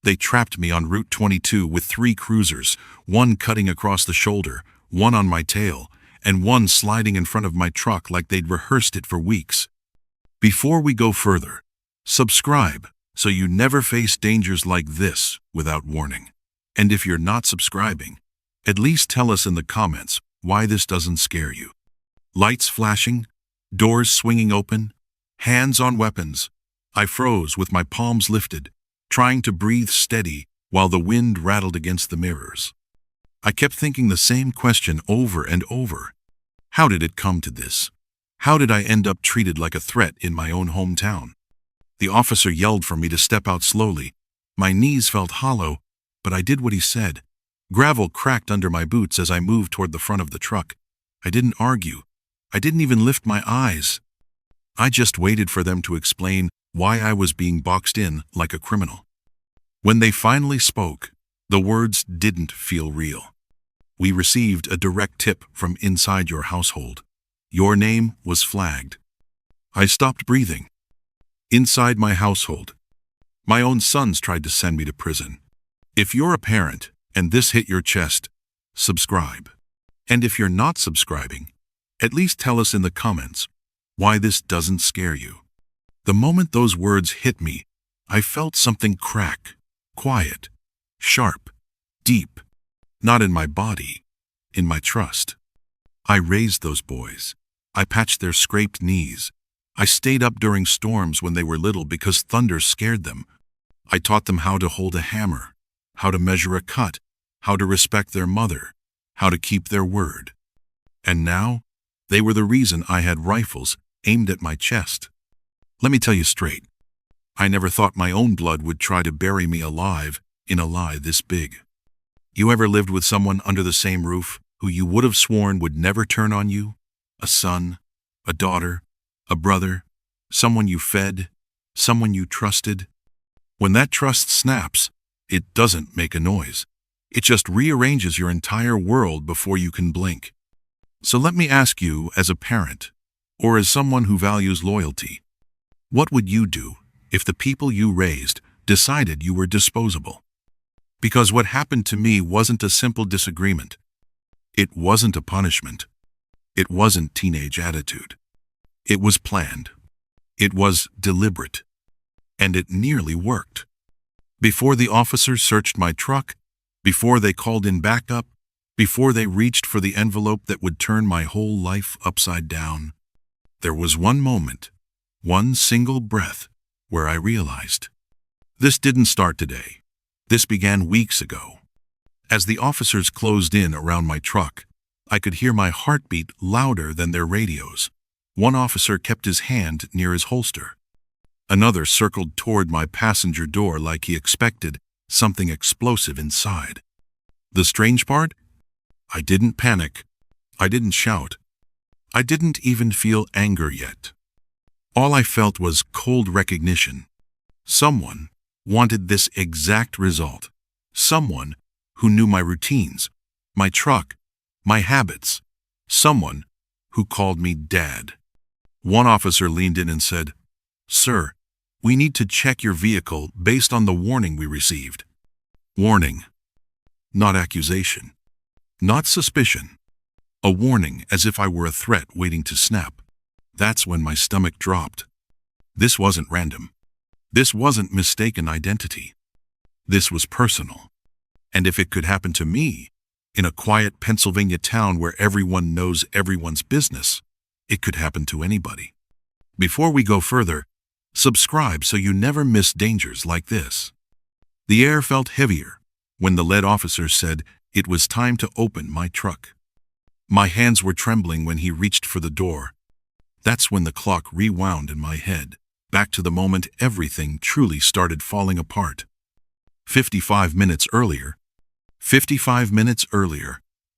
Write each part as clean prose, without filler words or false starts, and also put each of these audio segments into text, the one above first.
They trapped me on Route 22 with 3 cruisers, one cutting across the shoulder, one on my tail, and one sliding in front of my truck like they'd rehearsed it for weeks. Before we go further, subscribe so you never face dangers like this without warning. And if you're not subscribing, at least tell us in the comments why this doesn't scare you. Lights flashing, doors swinging open, hands on weapons. I froze with my palms lifted, trying to breathe steady while the wind rattled against the mirrors. I kept thinking the same question over and over. How did it come to this? How did I end up treated like a threat in my own hometown? The officer yelled for me to step out slowly. My knees felt hollow, but I did what he said. Gravel cracked under my boots as I moved toward the front of the truck. I didn't argue. I didn't even lift my eyes. I just waited for them to explain why I was being boxed in like a criminal. When they finally spoke, the words didn't feel real. We received a direct tip from inside your household. Your name was flagged. I stopped breathing. Inside my household, my own sons tried to send me to prison. If you're a parent and this hit your chest, subscribe. And if you're not subscribing, at least tell us in the comments why this doesn't scare you. The moment those words hit me, I felt something crack, quiet, sharp, deep, not in my body, in my trust. I raised those boys. I patched their scraped knees. I stayed up during storms when they were little because thunder scared them. I taught them how to hold a hammer, how to measure a cut, how to respect their mother, how to keep their word. And now, they were the reason I had rifles aimed at my chest. Let me tell you straight, I never thought my own blood would try to bury me alive in a lie this big. You ever lived with someone under the same roof who you would have sworn would never turn on you? A son, a daughter, a brother, someone you fed, someone you trusted? When that trust snaps, it doesn't make a noise. It just rearranges your entire world before you can blink. So let me ask you, as a parent, or as someone who values loyalty, what would you do if the people you raised decided you were disposable? Because what happened to me wasn't a simple disagreement. It wasn't a punishment. It wasn't teenage attitude. It was planned. It was deliberate. And it nearly worked. Before the officers searched my truck, before they called in backup, before they reached for the envelope that would turn my whole life upside down, there was one moment, one single breath, where I realized. This didn't start today. This began weeks ago. As the officers closed in around my truck, I could hear my heartbeat louder than their radios. One officer kept his hand near his holster. Another circled toward my passenger door like he expected something explosive inside. The strange part? I didn't panic. I didn't shout. I didn't even feel anger yet. All I felt was cold recognition. Someone wanted this exact result. Someone who knew my routines, my truck, my habits. Someone who called me Dad. One officer leaned in and said, "Sir, we need to check your vehicle based on the warning we received." Warning. Not accusation. Not suspicion. A warning as if I were a threat waiting to snap. That's when my stomach dropped. This wasn't random. This wasn't mistaken identity. This was personal. And if it could happen to me, in a quiet Pennsylvania town where everyone knows everyone's business, it could happen to anybody. Before we go further, subscribe so you never miss dangers like this. The air felt heavier when the lead officer said it was time to open my truck. My hands were trembling when he reached for the door. That's when the clock rewound in my head, back to the moment everything truly started falling apart. 55 minutes earlier,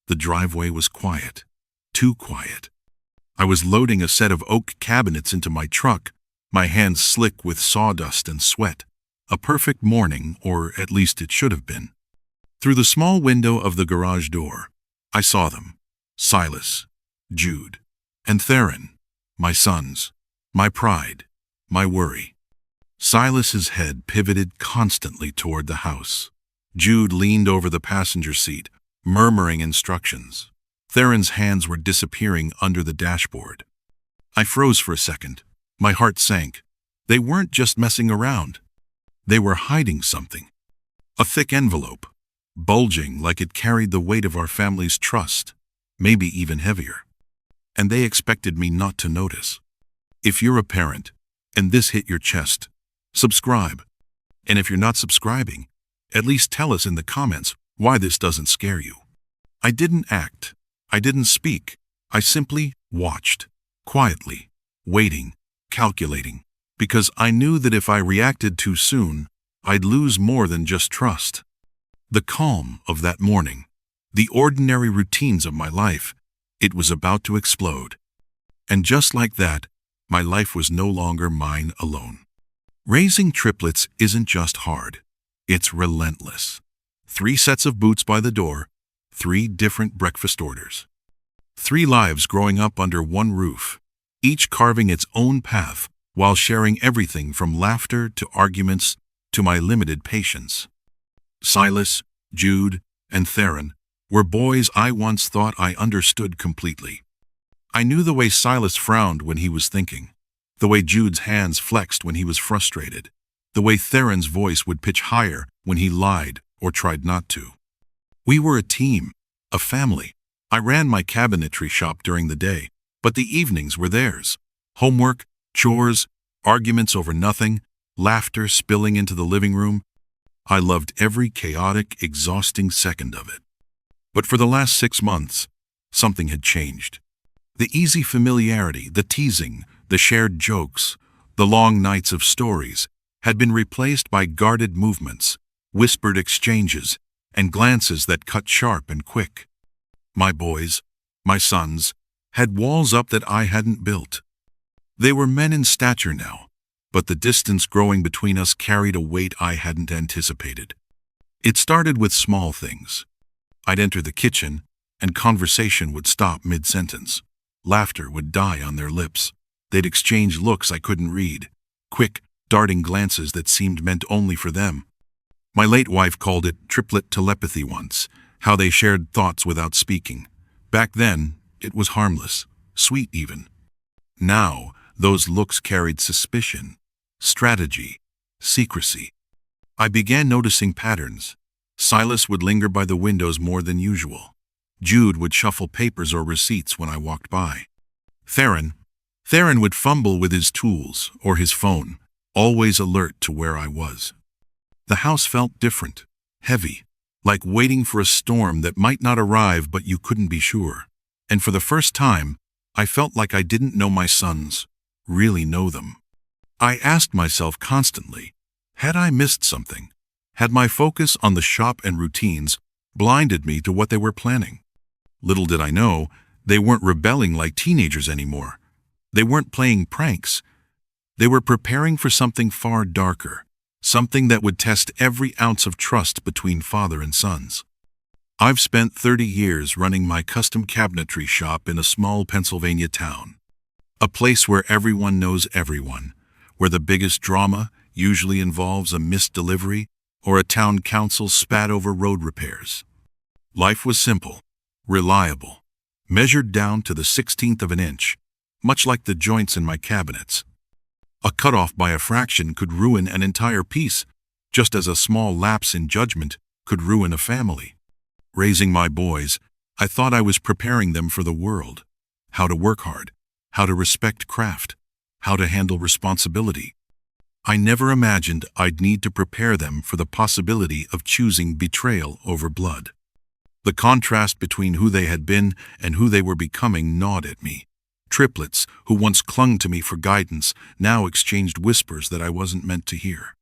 the driveway was quiet. Too quiet. I was loading a set of oak cabinets into my truck, my hands slick with sawdust and sweat. A perfect morning, or at least it should have been. Through the small window of the garage door, I saw them. Silas, Jude, and Theron, my sons, my pride, my worry. Silas's head pivoted constantly toward the house. Jude leaned over the passenger seat, murmuring instructions. Theron's hands were disappearing under the dashboard. I froze for a second. My heart sank. They weren't just messing around. They were hiding something. A thick envelope, bulging like it carried the weight of our family's trust, maybe even heavier. And they expected me not to notice. If you're a parent, and this hit your chest, subscribe. And if you're not subscribing, at least tell us in the comments why this doesn't scare you. I didn't act. I didn't speak. I simply watched, quietly, waiting, calculating, because I knew that if I reacted too soon, I'd lose more than just trust. The calm of that morning, the ordinary routines of my life, it was about to explode. And just like that, my life was no longer mine alone. Raising triplets isn't just hard. It's relentless. 3 sets of boots by the door, 3 different breakfast orders. 3 lives growing up under one roof, each carving its own path while sharing everything from laughter to arguments to my limited patience. Silas, Jude, and Theron were boys I once thought I understood completely. I knew the way Silas frowned when he was thinking, the way Jude's hands flexed when he was frustrated, the way Theron's voice would pitch higher when he lied or tried not to. We were a team, a family. I ran my cabinetry shop during the day, but the evenings were theirs. Homework, chores, arguments over nothing, laughter spilling into the living room. I loved every chaotic, exhausting second of it. But for the last 6 months, something had changed. The easy familiarity, the teasing, the shared jokes, the long nights of stories had been replaced by guarded movements, whispered exchanges, and glances that cut sharp and quick. My boys, my sons, had walls up that I hadn't built. They were men in stature now, but the distance growing between us carried a weight I hadn't anticipated. It started with small things. I'd enter the kitchen, and conversation would stop mid-sentence. Laughter would die on their lips. They'd exchange looks I couldn't read, quick, darting glances that seemed meant only for them. My late wife called it triplet telepathy once, how they shared thoughts without speaking. Back then, it was harmless, sweet even. Now, those looks carried suspicion, strategy, secrecy. I began noticing patterns. Silas would linger by the windows more than usual. Jude would shuffle papers or receipts when I walked by. Theron would fumble with his tools or his phone, always alert to where I was. The house felt different, heavy, like waiting for a storm that might not arrive but you couldn't be sure. And for the first time, I felt like I didn't know my sons, really know them. I asked myself constantly, had I missed something? Had my focus on the shop and routines blinded me to what they were planning? Little did I know, they weren't rebelling like teenagers anymore. They weren't playing pranks. They were preparing for something far darker, something that would test every ounce of trust between father and sons. I've spent 30 years running my custom cabinetry shop in a small Pennsylvania town. A place where everyone knows everyone, where the biggest drama usually involves a missed delivery or a town council spat over road repairs. Life was simple, reliable, measured down to the 16th of an inch, much like the joints in my cabinets. A cutoff by a fraction could ruin an entire piece, just as a small lapse in judgment could ruin a family. Raising my boys, I thought I was preparing them for the world. How to work hard, how to respect craft, how to handle responsibility. I never imagined I'd need to prepare them for the possibility of choosing betrayal over blood. The contrast between who they had been and who they were becoming gnawed at me. Triplets, who once clung to me for guidance, now exchanged whispers that I wasn't meant to hear.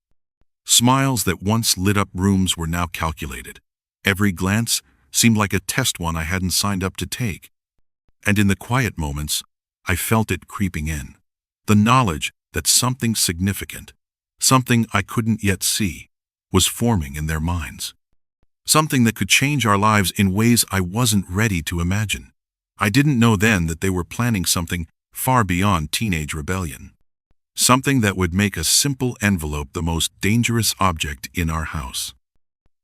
Smiles that once lit up rooms were now calculated. Every glance seemed like a test one I hadn't signed up to take. And in the quiet moments, I felt it creeping in. The knowledge that something significant, something I couldn't yet see, was forming in their minds. Something that could change our lives in ways I wasn't ready to imagine. I didn't know then that they were planning something far beyond teenage rebellion. something that would make a simple envelope the most dangerous object in our house.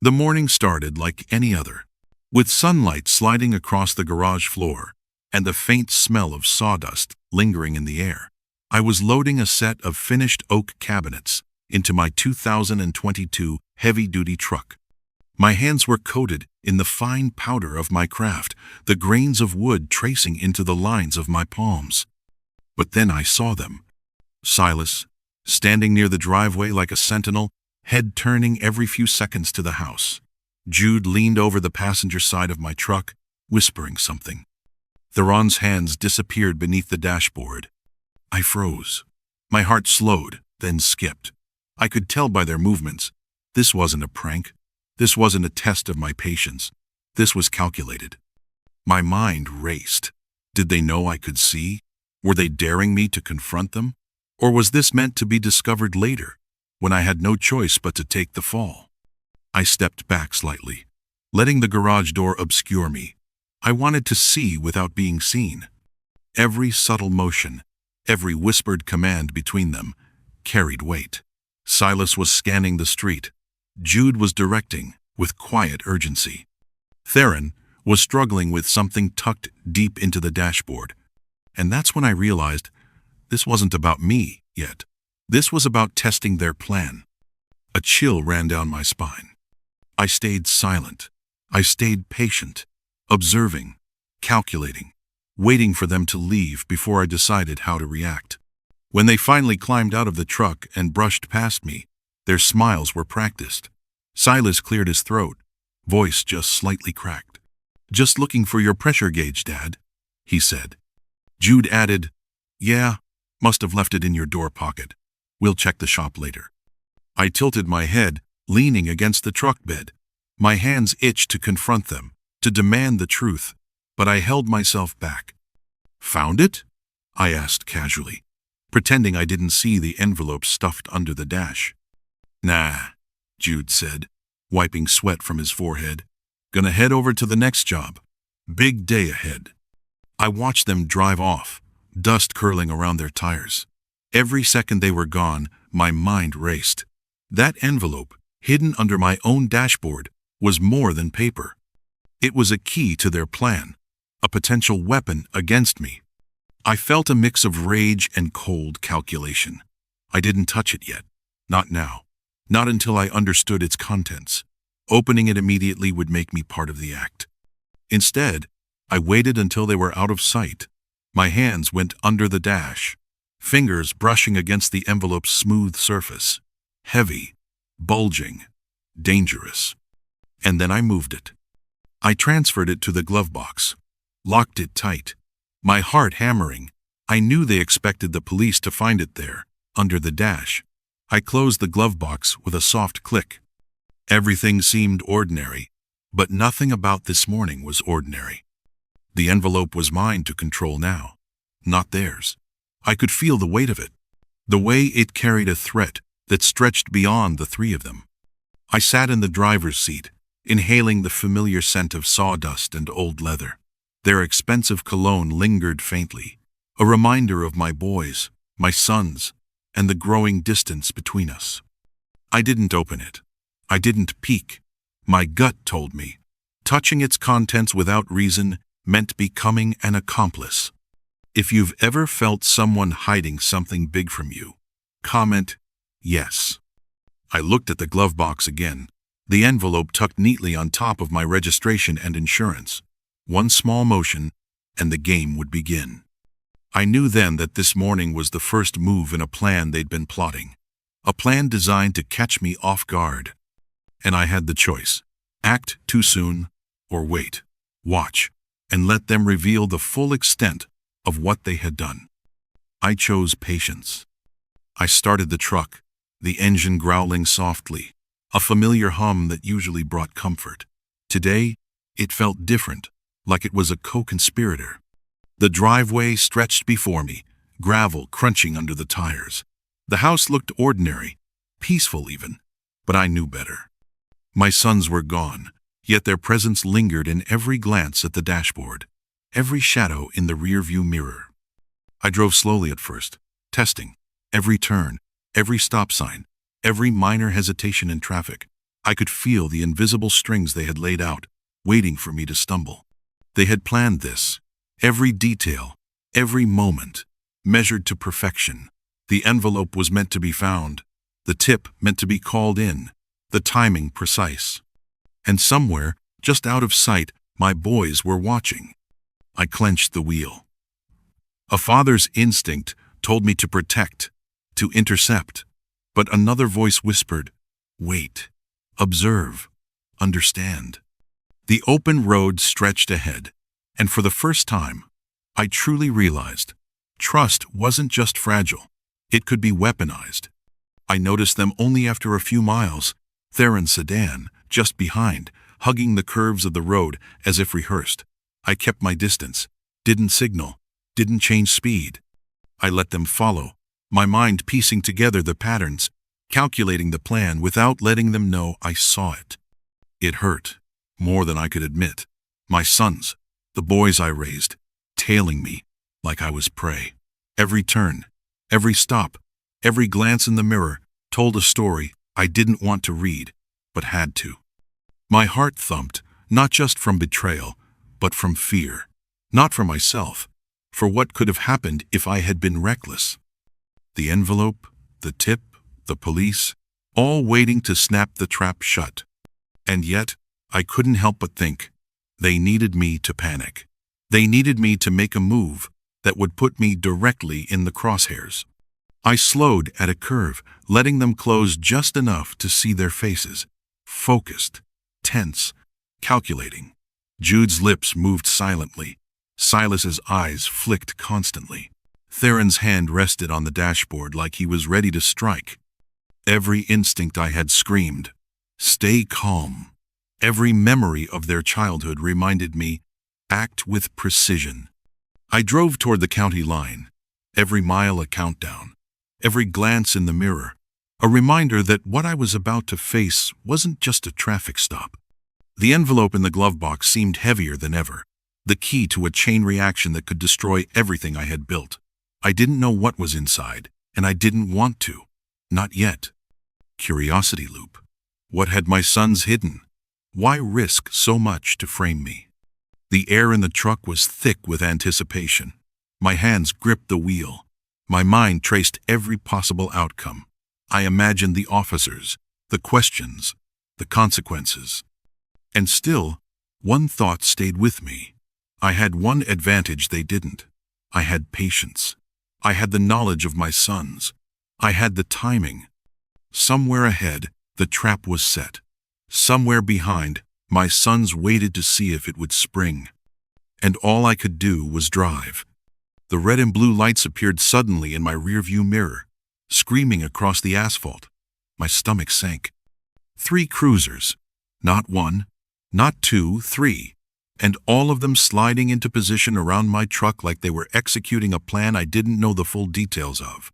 The morning started like any other, with sunlight sliding across the garage floor and the faint smell of sawdust lingering in the air. I was loading a set of finished oak cabinets into my 2022 heavy-duty truck. My hands were coated in the fine powder of my craft, the grains of wood tracing into the lines of my palms. But then I saw them. Silas, standing near the driveway like a sentinel, head turning every few seconds to the house. Jude leaned over the passenger side of my truck, whispering something. Theron's hands disappeared beneath the dashboard. I froze. My heart slowed, then skipped. I could tell by their movements. This wasn't a prank. This wasn't a test of my patience. This was calculated. My mind raced. Did they know I could see? Were they daring me to confront them? Or was this meant to be discovered later, when I had no choice but to take the fall? I stepped back slightly, letting the garage door obscure me. I wanted to see without being seen. Every subtle motion, every whispered command between them, carried weight. Silas was scanning the street. Jude was directing, with quiet urgency. Theron was struggling with something tucked deep into the dashboard. And that's when I realized this wasn't about me yet. This was about testing their plan. A chill ran down my spine. I stayed silent. I stayed patient, observing, calculating, waiting for them to leave before I decided how to react. When they finally climbed out of the truck and brushed past me, their smiles were practiced. Silas cleared his throat, voice just slightly cracked. "Just looking for your pressure gauge, Dad," he said. Jude added, "Yeah, must have left it in your door pocket. We'll check the shop later." I tilted my head, leaning against the truck bed. My hands itched to confront them, to demand the truth, but I held myself back. "Found it?" I asked casually, pretending I didn't see the envelope stuffed under the dash. "Nah," Jude said, wiping sweat from his forehead. "Gonna head over to the next job. Big day ahead." I watched them drive off, dust curling around their tires. Every second they were gone, my mind raced. That envelope, hidden under my own dashboard, was more than paper. It was a key to their plan, a potential weapon against me. I felt a mix of rage and cold calculation. I didn't touch it yet. Not now. Not until I understood its contents. Opening it immediately would make me part of the act. Instead, I waited until they were out of sight. My hands went under the dash, fingers brushing against the envelope's smooth surface. Heavy, bulging, dangerous. And then I moved it. I transferred it to the glove box, locked it tight, my heart hammering. I knew they expected the police to find it there, under the dash. I closed the glove box with a soft click. Everything seemed ordinary, but nothing about this morning was ordinary. The envelope was mine to control now, not theirs. I could feel the weight of it, the way it carried a threat that stretched beyond the three of them. I sat in the driver's seat, inhaling the familiar scent of sawdust and old leather. Their expensive cologne lingered faintly, a reminder of my boys, my sons, and the growing distance between us. I didn't open it. I didn't peek. My gut told me. Touching its contents without reason meant becoming an accomplice. If you've ever felt someone hiding something big from you, comment yes. I looked at the glove box again, the envelope tucked neatly on top of my registration and insurance. One small motion, and the game would begin. I knew then that this morning was the first move in a plan they'd been plotting, a plan designed to catch me off guard. And I had the choice: act too soon, or wait, watch, and let them reveal the full extent of what they had done. I chose patience. I started the truck, the engine growling softly, a familiar hum that usually brought comfort. Today, it felt different, like it was a co-conspirator. The driveway stretched before me, gravel crunching under the tires. The house looked ordinary, peaceful even, but I knew better. My sons were gone, yet their presence lingered in every glance at the dashboard, every shadow in the rearview mirror. I drove slowly at first, testing, Every turn, every stop sign, every minor hesitation in traffic, I could feel the invisible strings they had laid out, waiting for me to stumble. They had planned this. Every detail, every moment, measured to perfection. The envelope was meant to be found, the tip meant to be called in, the timing precise. And somewhere, just out of sight, my boys were watching. I clenched the wheel. A father's instinct told me to protect, to intercept. But another voice whispered, "Wait, observe, understand." The open road stretched ahead, and for the first time, I truly realized trust wasn't just fragile, it could be weaponized. I noticed them only after a few miles, Theron's sedan, just behind, hugging the curves of the road as if rehearsed. I kept my distance, didn't signal, didn't change speed. I let them follow, my mind piecing together the patterns, calculating the plan without letting them know I saw it. It hurt, more than I could admit. My sons, the boys I raised, tailing me like I was prey. Every turn, every stop, every glance in the mirror told a story I didn't want to read, but had to. My heart thumped, not just from betrayal, but from fear. Not for myself, for what could have happened if I had been reckless. The envelope, the tip, the police, all waiting to snap the trap shut. And yet, I couldn't help but think, they needed me to panic. They needed me to make a move that would put me directly in the crosshairs. I slowed at a curve, letting them close just enough to see their faces, focused, tense, calculating. Jude's lips moved silently. Silas's eyes flicked constantly. Theron's hand rested on the dashboard like he was ready to strike. Every instinct I had screamed, "Stay calm." Every memory of their childhood reminded me, act with precision. I drove toward the county line, every mile a countdown, every glance in the mirror, a reminder that what I was about to face wasn't just a traffic stop. The envelope in the glove box seemed heavier than ever, the key to a chain reaction that could destroy everything I had built. I didn't know what was inside, and I didn't want to. Not yet. Curiosity loop. What had my sons hidden? Why risk so much to frame me? The air in the truck was thick with anticipation. My hands gripped the wheel. My mind traced every possible outcome. I imagined the officers, the questions, the consequences. And still, one thought stayed with me. I had one advantage they didn't. I had patience. I had the knowledge of my sons. I had the timing. Somewhere ahead, the trap was set. Somewhere behind, my sons waited to see if it would spring. And all I could do was drive. The red and blue lights appeared suddenly in my rearview mirror, screaming across the asphalt. My stomach sank. 3 cruisers. Not one, not 2, 3. And all of them sliding into position around my truck like they were executing a plan I didn't know the full details of.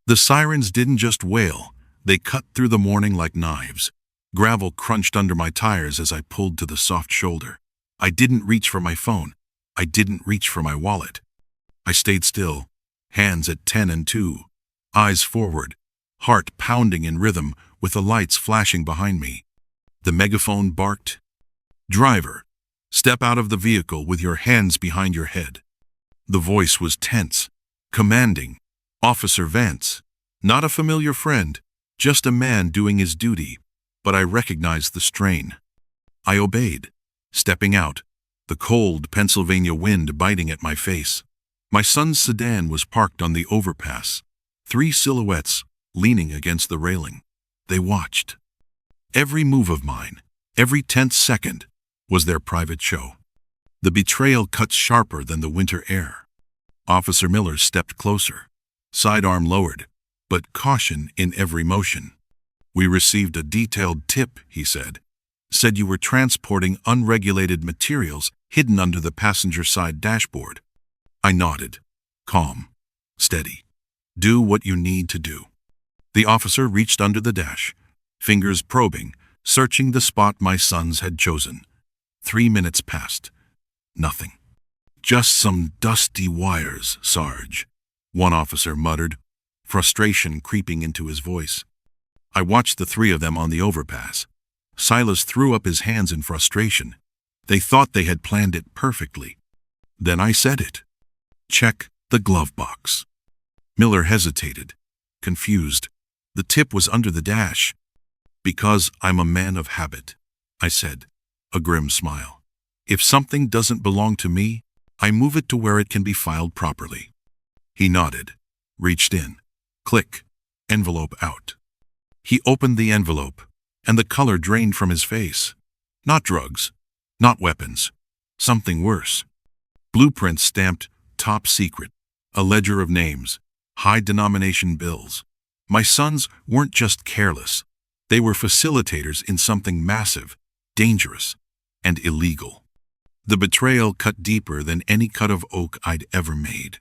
The sirens didn't just wail, they cut through the morning like knives. Gravel crunched under my tires as I pulled to the soft shoulder. I didn't reach for my phone. I didn't reach for my wallet. I stayed still, hands at 10 and 2, eyes forward, heart pounding in rhythm with the lights flashing behind me. The megaphone barked, "Driver, step out of the vehicle with your hands behind your head." The voice was tense, commanding. Officer Vance, not a familiar friend, just a man doing his duty, but I recognized the strain. I obeyed, stepping out, the cold Pennsylvania wind biting at my face. My son's sedan was parked on the overpass, 3 silhouettes leaning against the railing. They watched. Every move of mine, every tense second, was their private show. The betrayal cut sharper than the winter air. Officer Miller stepped closer, sidearm lowered, but caution in every motion. "We received a detailed tip," he said. "Said you were transporting unregulated materials hidden under the passenger side dashboard." I nodded, calm, steady. "Do what you need to do." The officer reached under the dash, fingers probing, searching the spot my sons had chosen. 3 minutes passed. Nothing. "Just some dusty wires, Sarge," one officer muttered. frustration creeping into his voice. I watched the three of them on the overpass. Silas threw up his hands in frustration. They thought they had planned it perfectly. Then I said it. Check the glove box. Miller hesitated, confused. The tip was under the dash. Because I'm a man of habit, I said, a grim smile. If something doesn't belong to me, I move it to where it can be filed properly. He nodded, reached in. Click. Envelope out. He opened the envelope, and the color drained from his face. Not drugs, not weapons, something worse. Blueprints stamped top secret, a ledger of names, high-denomination bills. My sons weren't just careless. They were facilitators in something massive, dangerous, and illegal. The betrayal cut deeper than any cut of oak I'd ever made.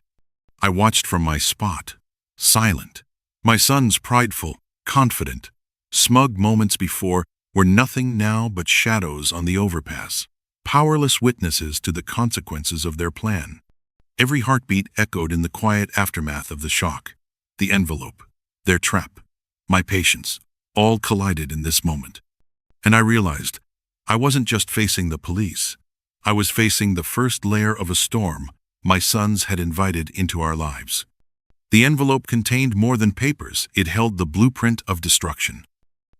I watched from my spot, silent. My sons prideful, confident. Smug moments before were nothing now but shadows on the overpass, powerless witnesses to the consequences of their plan. Every heartbeat echoed in the quiet aftermath of the shock. The envelope, their trap, my patience, all collided in this moment. And I realized I wasn't just facing the police. I was facing the first layer of a storm my sons had invited into our lives. The envelope contained more than papers. It held the blueprint of destruction.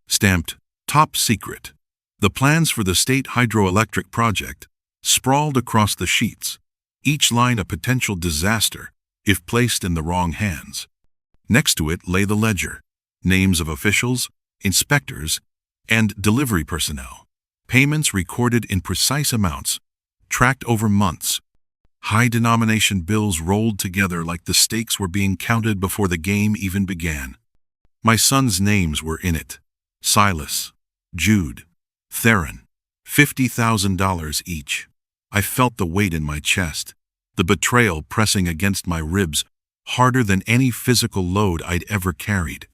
Stamped, top secret. The plans for the state hydroelectric project sprawled across the sheets, each line a potential disaster if placed in the wrong hands. Next to it lay the ledger, names of officials, inspectors, and delivery personnel. Payments recorded in precise amounts, tracked over months. High-denomination bills rolled together like the stakes were being counted before the game even began. My sons' names were in it. Silas, Jude, Theron, $50,000 each. I felt the weight in my chest, the betrayal pressing against my ribs, harder than any physical load I'd ever carried.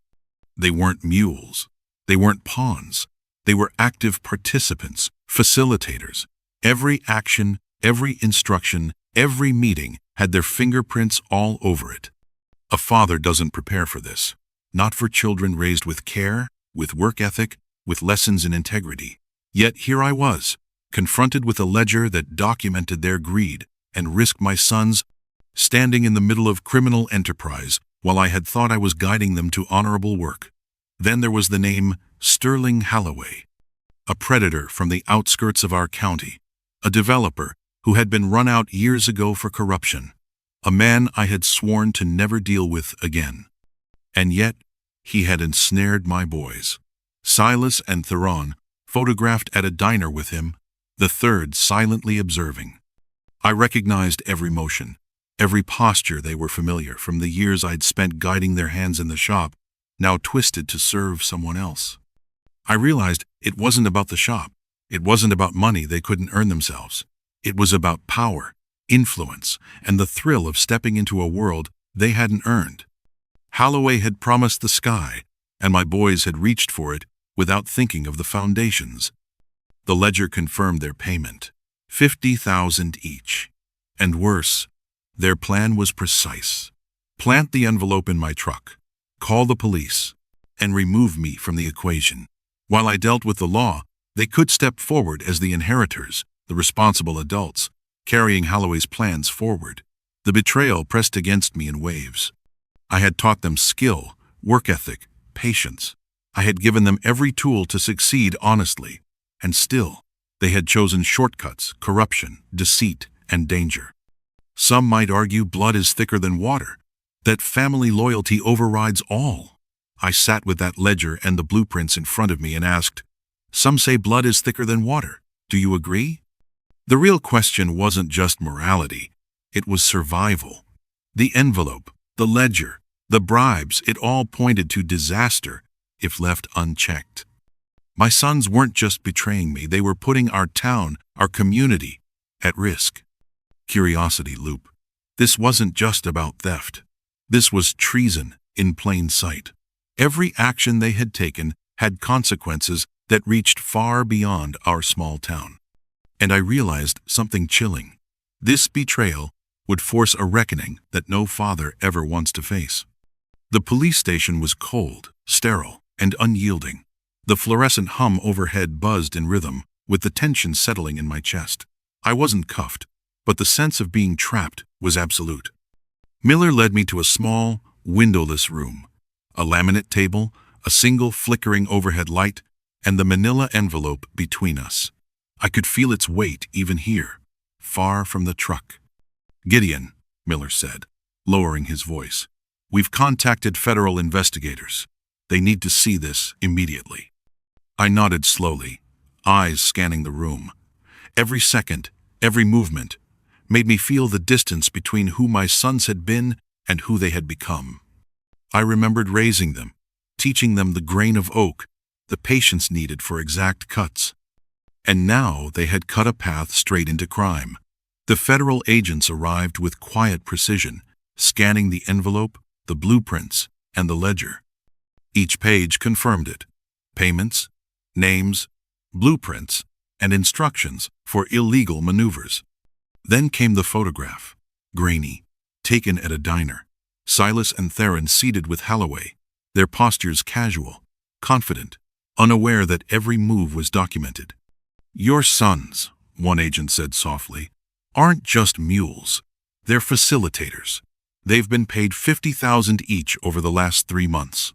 They weren't mules. They weren't pawns. They were active participants, facilitators. Every action, every instruction, every meeting had their fingerprints all over it. A father doesn't prepare for this. Not for children raised with care, with work ethic, with lessons in integrity. Yet here I was, confronted with a ledger that documented their greed and risked my sons standing in the middle of criminal enterprise while I had thought I was guiding them to honorable work. Then there was the name Sterling Holloway, a predator from the outskirts of our county, a developer who had been run out years ago for corruption, a man I had sworn to never deal with again. And yet, he had ensnared my boys. Silas and Theron, photographed at a diner with him, the third silently observing. I recognized every motion, every posture they were familiar from the years I'd spent guiding their hands in the shop, now twisted to serve someone else. I realized it wasn't about the shop. It wasn't about money they couldn't earn themselves. It was about power, influence, and the thrill of stepping into a world they hadn't earned. Holloway had promised the sky, and my boys had reached for it without thinking of the foundations. The ledger confirmed their payment, $50,000 each. And worse, their plan was precise. Plant the envelope in my truck, call the police, and remove me from the equation. While I dealt with the law, they could step forward as the inheritors, the responsible adults, carrying Holloway's plans forward. The betrayal pressed against me in waves. I had taught them skill, work ethic, patience. I had given them every tool to succeed honestly, and still, they had chosen shortcuts, corruption, deceit, and danger. Some might argue blood is thicker than water, that family loyalty overrides all. I sat with that ledger and the blueprints in front of me and asked, "Some say blood is thicker than water. Do you agree?" The real question wasn't just morality, it was survival. The envelope, the ledger, the bribes, it all pointed to disaster if left unchecked. My sons weren't just betraying me, they were putting our town, our community, at risk. Curiosity loop. This wasn't just about theft. This was treason in plain sight. Every action they had taken had consequences that reached far beyond our small town. And I realized something chilling. This betrayal would force a reckoning that no father ever wants to face. The police station was cold, sterile, and unyielding. The fluorescent hum overhead buzzed in rhythm, with the tension settling in my chest. I wasn't cuffed, but the sense of being trapped was absolute. Miller led me to a small, windowless room. A laminate table, a single flickering overhead light, and the manila envelope between us. I could feel its weight even here, far from the truck. "Gideon," Miller said, lowering his voice, "we've contacted federal investigators. They need to see this immediately." I nodded slowly, eyes scanning the room. Every second, every movement, made me feel the distance between who my sons had been and who they had become. I remembered raising them, teaching them the grain of oak, the patience needed for exact cuts. And now they had cut a path straight into crime. The federal agents arrived with quiet precision, scanning the envelope, the blueprints, and the ledger. Each page confirmed it. Payments, names, blueprints, and instructions for illegal maneuvers. Then came the photograph, grainy, taken at a diner. Silas and Theron seated with Holloway, their postures casual, confident, unaware that every move was documented. "Your sons," one agent said softly, "aren't just mules. They're facilitators. They've been paid $50,000 each over the last 3 months."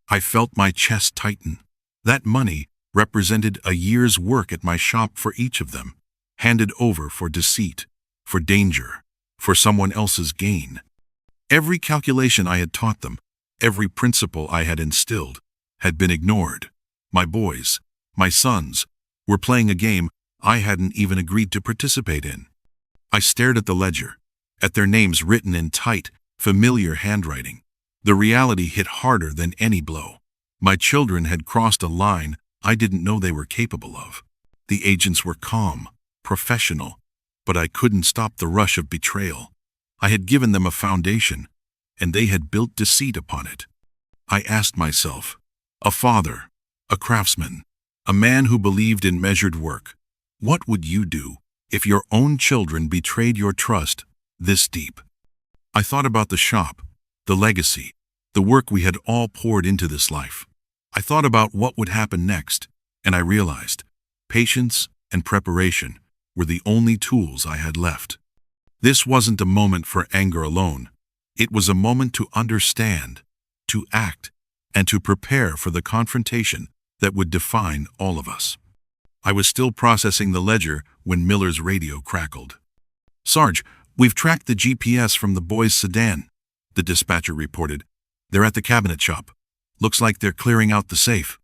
I felt my chest tighten. That money represented a year's work at my shop for each of them, handed over for deceit, for danger, for someone else's gain. Every calculation I had taught them, every principle I had instilled, had been ignored. My boys, my sons, were playing a game I hadn't even agreed to participate in. I stared at the ledger, at their names written in tight, familiar handwriting. The reality hit harder than any blow. My children had crossed a line I didn't know they were capable of. The agents were calm, professional, but I couldn't stop the rush of betrayal. I had given them a foundation, and they had built deceit upon it. I asked myself, a father, a craftsman, a man who believed in measured work, what would you do if your own children betrayed your trust this deep? I thought about the shop, the legacy, the work we had all poured into this life. I thought about what would happen next, and I realized patience and preparation were the only tools I had left. This wasn't a moment for anger alone. It was a moment to understand, to act, and to prepare for the confrontation that would define all of us. I was still processing the ledger when Miller's radio crackled. "Sarge, we've tracked the GPS from the boys' sedan," the dispatcher reported. "They're at the cabinet shop. Looks like they're clearing out the safe."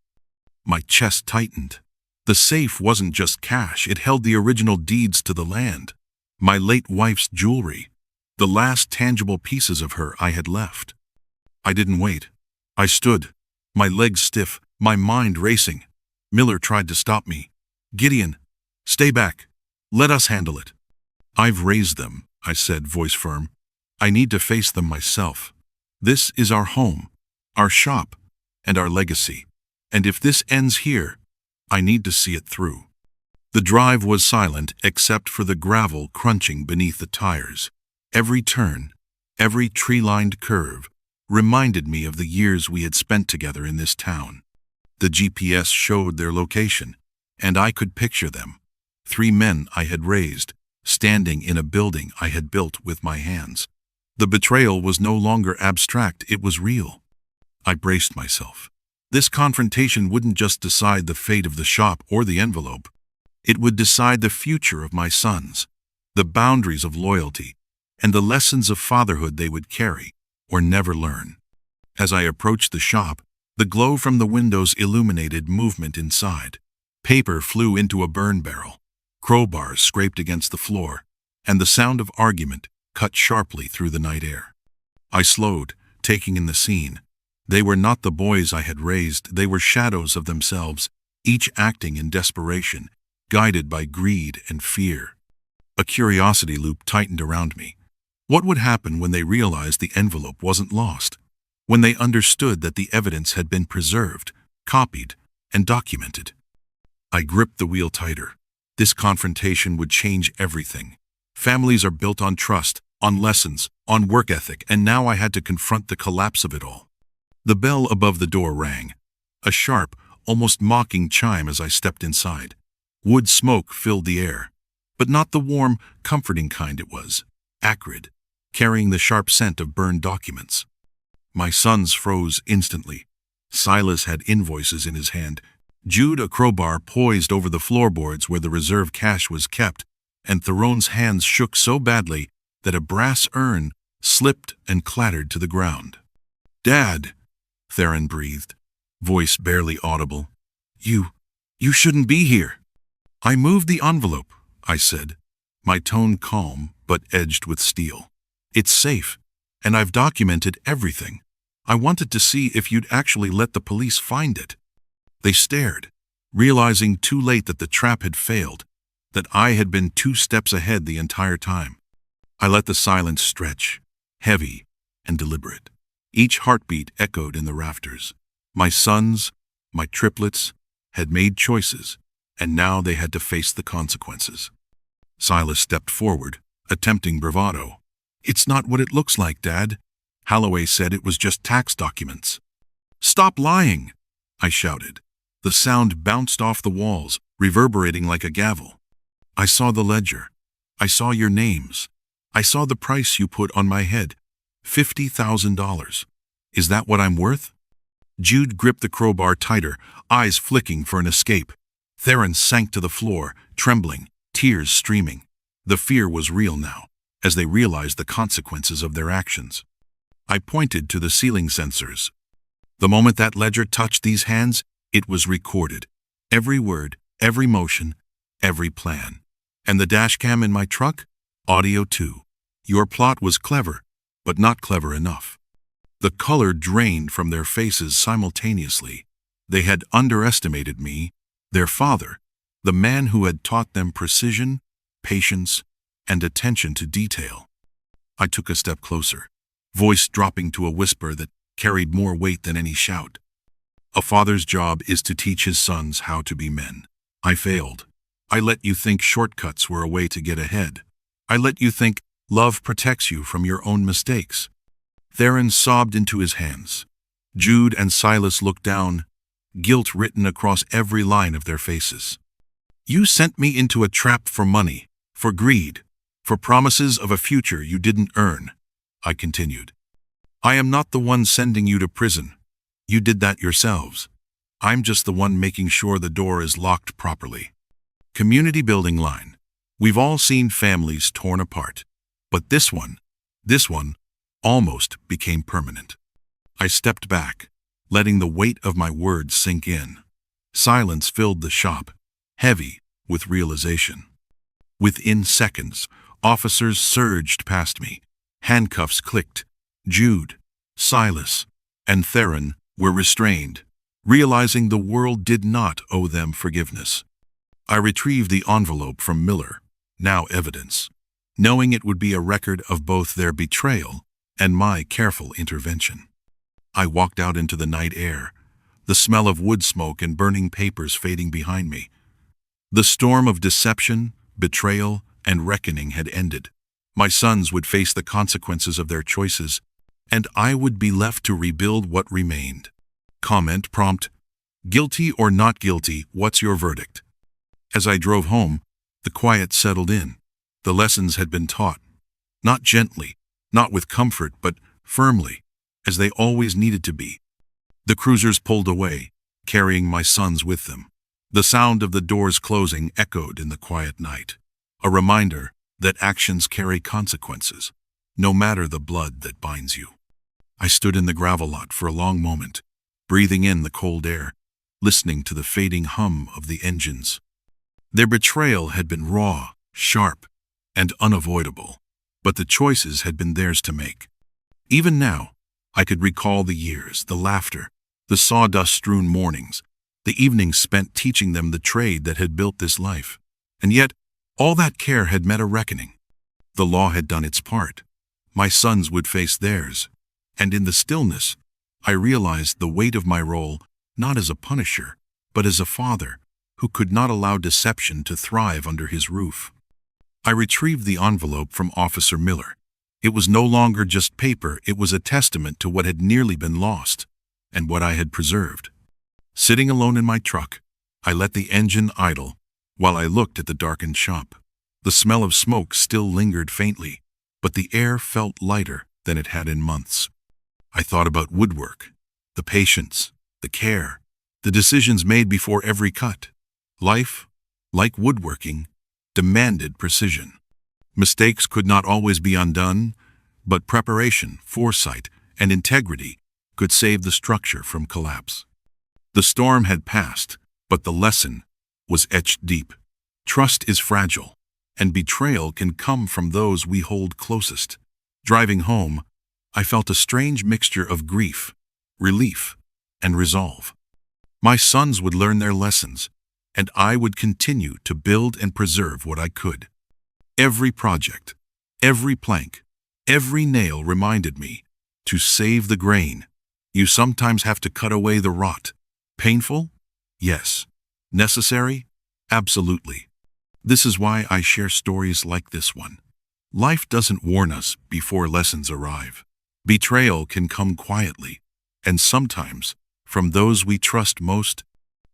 My chest tightened. The safe wasn't just cash, it held the original deeds to the land, my late wife's jewelry, the last tangible pieces of her I had left. I didn't wait. I stood, my legs stiff, my mind racing. Miller tried to stop me. "Gideon, stay back. Let us handle it." "I've raised them," I said, voice firm. "I need to face them myself. This is our home, our shop, and our legacy. And if this ends here, I need to see it through." The drive was silent except for the gravel crunching beneath the tires. Every turn, every tree-lined curve, reminded me of the years we had spent together in this town. The GPS showed their location, and I could picture them. 3 men I had raised, standing in a building I had built with my hands. The betrayal was no longer abstract, it was real. I braced myself. This confrontation wouldn't just decide the fate of the shop or the envelope. It would decide the future of my sons, the boundaries of loyalty, and the lessons of fatherhood they would carry or never learn. As I approached the shop, the glow from the windows illuminated movement inside. Paper flew into a burn barrel, crowbars scraped against the floor, and the sound of argument cut sharply through the night air. I slowed, taking in the scene. They were not the boys I had raised, they were shadows of themselves, each acting in desperation, guided by greed and fear. A curiosity loop tightened around me. What would happen when they realized the envelope wasn't lost? When they understood that the evidence had been preserved, copied, and documented? I gripped the wheel tighter. This confrontation would change everything. Families are built on trust, on lessons, on work ethic, and now I had to confront the collapse of it all. The bell above the door rang, a sharp, almost mocking chime as I stepped inside. Wood smoke filled the air, but not the warm, comforting kind it was. Acrid, carrying the sharp scent of burned documents. My sons froze instantly. Silas had invoices in his hand. Jude, a crowbar poised over the floorboards where the reserve cash was kept, and Theron's hands shook so badly that a brass urn slipped and clattered to the ground. "Dad," Theron breathed, voice barely audible. You shouldn't be here." "I moved the envelope," I said, my tone calm but edged with steel. "It's safe, and I've documented everything. I wanted to see if you'd actually let the police find it." They stared, realizing too late that the trap had failed, that I had been 2 steps ahead the entire time. I let the silence stretch, heavy and deliberate. Each heartbeat echoed in the rafters. My sons, my triplets, had made choices, and now they had to face the consequences. Silas stepped forward, attempting bravado. "It's not what it looks like, Dad. Holloway said it was just tax documents." "Stop lying," I shouted. The sound bounced off the walls, reverberating like a gavel. "I saw the ledger. I saw your names. I saw the price you put on my head. $50,000. Is that what I'm worth?" Jude gripped the crowbar tighter, eyes flicking for an escape. Theron sank to the floor, trembling, tears streaming. The fear was real now, as they realized the consequences of their actions. I pointed to the ceiling sensors. The moment that ledger touched these hands, it was recorded. Every word, every motion, every plan. And the dashcam in my truck? Audio too. Your plot was clever, but not clever enough. The color drained from their faces simultaneously. They had underestimated me, their father, the man who had taught them precision, patience, and attention to detail. I took a step closer, voice dropping to a whisper that carried more weight than any shout. "A father's job is to teach his sons how to be men. I failed. I let you think shortcuts were a way to get ahead. I let you think love protects you from your own mistakes." Theron sobbed into his hands. Jude and Silas looked down, guilt written across every line of their faces. "You sent me into a trap for money, for greed, for promises of a future you didn't earn," I continued. "I am not the one sending you to prison. You did that yourselves. I'm just the one making sure the door is locked properly." Community building line. We've all seen families torn apart. But this one, almost became permanent. I stepped back, letting the weight of my words sink in. Silence filled the shop, heavy with realization. Within seconds, officers surged past me. Handcuffs clicked. Jude, Silas, and Theron were restrained, realizing the world did not owe them forgiveness. I retrieved the envelope from Miller, now evidence, knowing it would be a record of both their betrayal and my careful intervention. I walked out into the night air, the smell of wood smoke and burning papers fading behind me. The storm of deception, betrayal, and reckoning had ended. My sons would face the consequences of their choices, and I would be left to rebuild what remained. Comment prompt: guilty or not guilty, what's your verdict? As I drove home, the quiet settled in. The lessons had been taught, not gently, not with comfort, but firmly, as they always needed to be. The cruisers pulled away, carrying my sons with them. The sound of the doors closing echoed in the quiet night, a reminder that actions carry consequences, no matter the blood that binds you. I stood in the gravel lot for a long moment, breathing in the cold air, listening to the fading hum of the engines. Their betrayal had been raw, sharp, and unavoidable, but the choices had been theirs to make. Even now, I could recall the years, the laughter, the sawdust-strewn mornings, the evenings spent teaching them the trade that had built this life. And yet, all that care had met a reckoning. The law had done its part. My sons would face theirs. And in the stillness, I realized the weight of my role not as a punisher, but as a father who could not allow deception to thrive under his roof. I retrieved the envelope from Officer Miller, It was no longer just paper, it was a testament to what had nearly been lost, and what I had preserved. Sitting alone in my truck, I let the engine idle while I looked at the darkened shop. The smell of smoke still lingered faintly, but the air felt lighter than it had in months. I thought about woodwork, the patience, the care, the decisions made before every cut. Life, like woodworking, demanded precision. Mistakes could not always be undone, but preparation, foresight, and integrity could save the structure from collapse. The storm had passed, but the lesson was etched deep. Trust is fragile, and betrayal can come from those we hold closest. Driving home, I felt a strange mixture of grief, relief, and resolve. My sons would learn their lessons, and I would continue to build and preserve what I could. Every project, every plank, every nail reminded me to save the grain. You sometimes have to cut away the rot. Painful? Yes. Necessary? Absolutely. This is why I share stories like this one. Life doesn't warn us before lessons arrive. Betrayal can come quietly, and sometimes from those we trust most.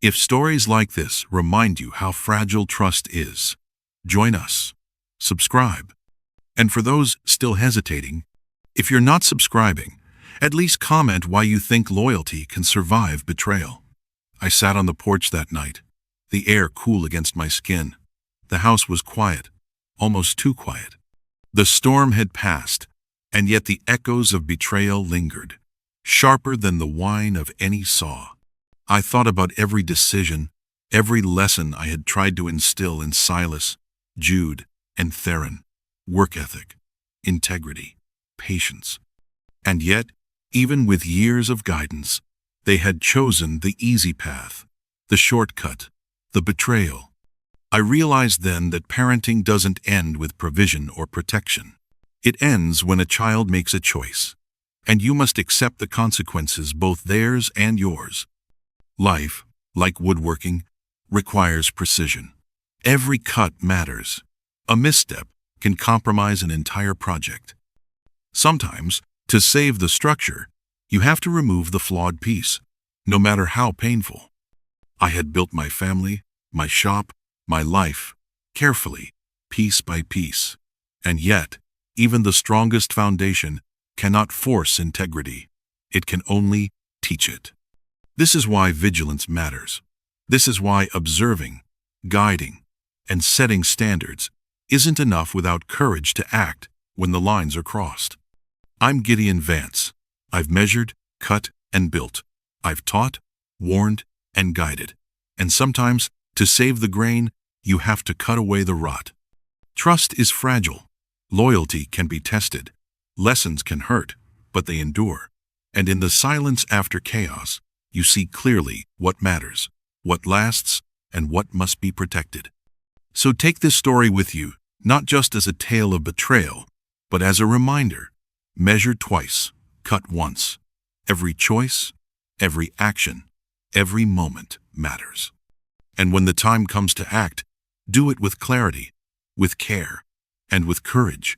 If stories like this remind you how fragile trust is, join us. Subscribe. And for those still hesitating, if you're not subscribing, at least comment why you think loyalty can survive betrayal. I sat on the porch that night, the air cool against my skin. The house was quiet, almost too quiet. The storm had passed, and yet the echoes of betrayal lingered, sharper than the whine of any saw. I thought about every decision, every lesson I had tried to instill in Silas, Jude, and Theron: work ethic, integrity, patience. And yet, even with years of guidance, they had chosen the easy path, the shortcut, the betrayal. I realized then that parenting doesn't end with provision or protection. It ends when a child makes a choice, and you must accept the consequences, both theirs and yours. Life, like woodworking, requires precision. Every cut matters. A misstep can compromise an entire project. Sometimes, to save the structure, you have to remove the flawed piece, no matter how painful. I had built my family, my shop, my life, carefully, piece by piece. And yet, even the strongest foundation cannot force integrity. It can only teach it. This is why vigilance matters. This is why observing, guiding, and setting standards isn't enough without courage to act when the lines are crossed. I'm Gideon Vance. I've measured, cut, and built. I've taught, warned, and guided. And sometimes, to save the grain, you have to cut away the rot. Trust is fragile. Loyalty can be tested. Lessons can hurt, but they endure. And in the silence after chaos, you see clearly what matters, what lasts, and what must be protected. So take this story with you, not just as a tale of betrayal, but as a reminder: measure twice, cut once. Every choice, every action, every moment matters. And when the time comes to act, do it with clarity, with care, and with courage.